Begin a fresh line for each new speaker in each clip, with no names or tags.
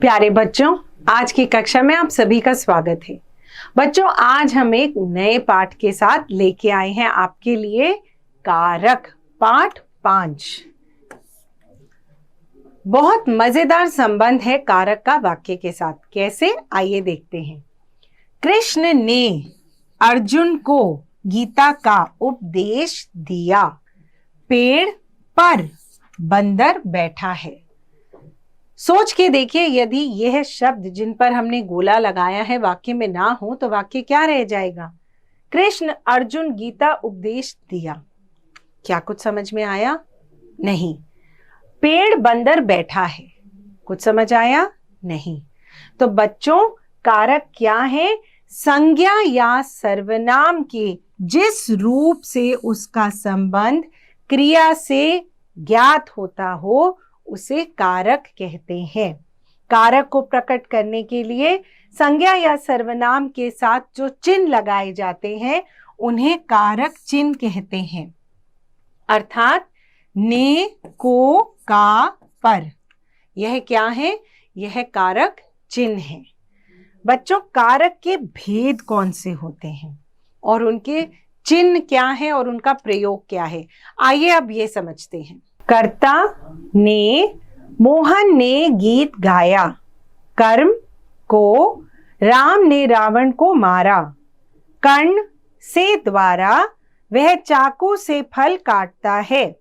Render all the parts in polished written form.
प्यारे बच्चों, आज की कक्षा में आप सभी का स्वागत है। बच्चों, आज हम एक नए पाठ के साथ लेके आए हैं आपके लिए कारक पाठ 5। बहुत मजेदार संबंध है कारक का वाक्य के साथ। कैसे, आइए देखते हैं। कृष्ण ने अर्जुन को गीता का उपदेश दिया। पेड़ पर बंदर बैठा है। सोच के देखिए, यदि यह शब्द जिन पर हमने गोला लगाया है वाक्य में ना हो तो वाक्य क्या रह जाएगा? कृष्ण अर्जुन गीता उपदेश दिया। क्या कुछ समझ में आया? नहीं। पेड़ बंदर बैठा है, कुछ समझ आया? नहीं। तो बच्चों, कारक क्या है? संज्ञा या सर्वनाम के जिस रूप से उसका संबंध क्रिया से ज्ञात होता हो उसे कारक कहते हैं। कारक को प्रकट करने के लिए संज्ञा या सर्वनाम के साथ जो चिन्ह लगाए जाते हैं उन्हें कारक चिन्ह कहते हैं। अर्थात ने, को, का, पर, यह क्या है? यह कारक चिन्ह है। बच्चों, कारक के भेद कौन से होते हैं और उनके चिन्ह क्या है और उनका प्रयोग क्या है? आइए अब ये समझते हैं। कर्ता ने, मोहन ने गीत गाया। कर्म को, राम ने रावण को मारा। कर्ण से द्वारा, वह चाकू से फल काटता है।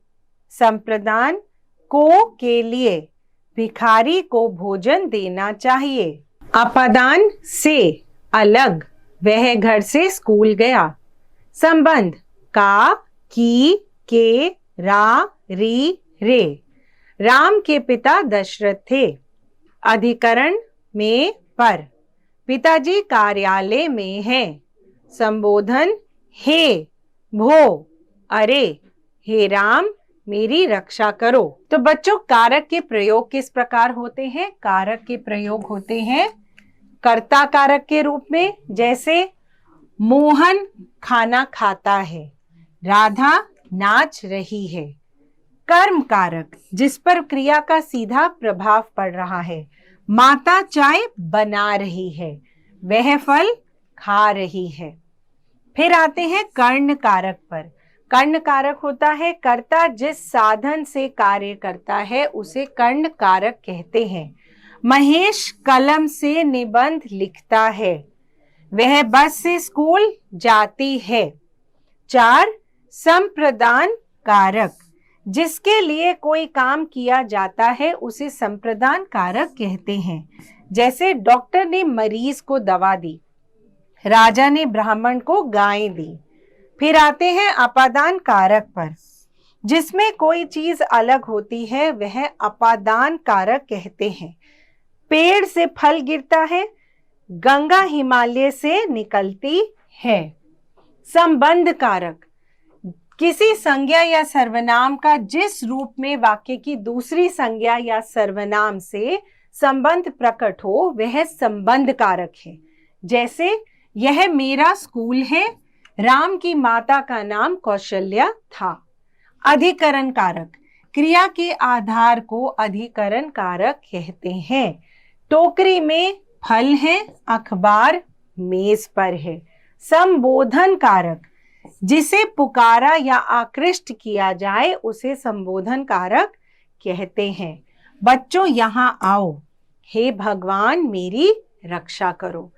संप्रदान को, के लिए, भिखारी को भोजन देना चाहिए। अपादान से, अलग, वह घर से स्कूल गया। संबंध का, की, के, रा, री, रे, राम के पिता दशरथ थे। अधिकरण में पर, पिताजी कार्यालय में हैं। संबोधन हे, भो, अरे, हे राम मेरी रक्षा करो। तो बच्चों, कारक के प्रयोग किस प्रकार होते हैं? कारक के प्रयोग होते हैं कर्ता कारक के रूप में, जैसे मोहन खाना खाता है, राधा नाच रही है। कर्म कारक, जिस पर क्रिया का सीधा प्रभाव पड़ रहा है, माता चाय बना रही है, वह फल खा रही है। फिर आते हैं कर्ण कारक पर। कर्ण कारक होता है कर्ता जिस साधन से कार्य करता है उसे कर्ण कारक कहते हैं। महेश कलम से निबंध लिखता है, वह बस से स्कूल जाती है। 4, संप्रदान कारक, जिसके लिए कोई काम किया जाता है उसे संप्रदान कारक कहते हैं। जैसे डॉक्टर ने मरीज को दवा दी, राजा ने ब्राह्मण को गाय दी। फिर आते हैं अपादान कारक पर। जिसमें कोई चीज अलग होती है वह अपादान कारक कहते हैं। पेड़ से फल गिरता है, गंगा हिमालय से निकलती है। संबंध कारक, किसी संज्ञा या सर्वनाम का जिस रूप में वाक्य की दूसरी संज्ञा या सर्वनाम से संबंध प्रकट हो वह संबंध कारक है। जैसे यह मेरा स्कूल है, राम की माता का नाम कौशल्या था। अधिकरण कारक, क्रिया के आधार को अधिकरण कारक कहते हैं। टोकरी में फल है, अखबार मेज पर है। संबोधन कारक, जिसे पुकारा या आकृष्ट किया जाए उसे संबोधन कारक कहते हैं। बच्चों, यहाँ आओ, हे भगवान मेरी रक्षा करो।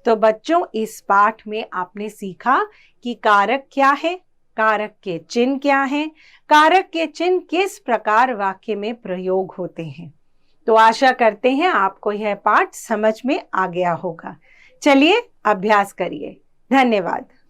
तो बच्चों, इस पाठ में आपने सीखा कि कारक क्या है, कारक के चिन्ह क्या हैं, कारक के चिन्ह किस प्रकार वाक्य में प्रयोग होते हैं। तो आशा करते हैं आपको यह पाठ समझ में आ गया होगा। चलिए अभ्यास करिए। धन्यवाद।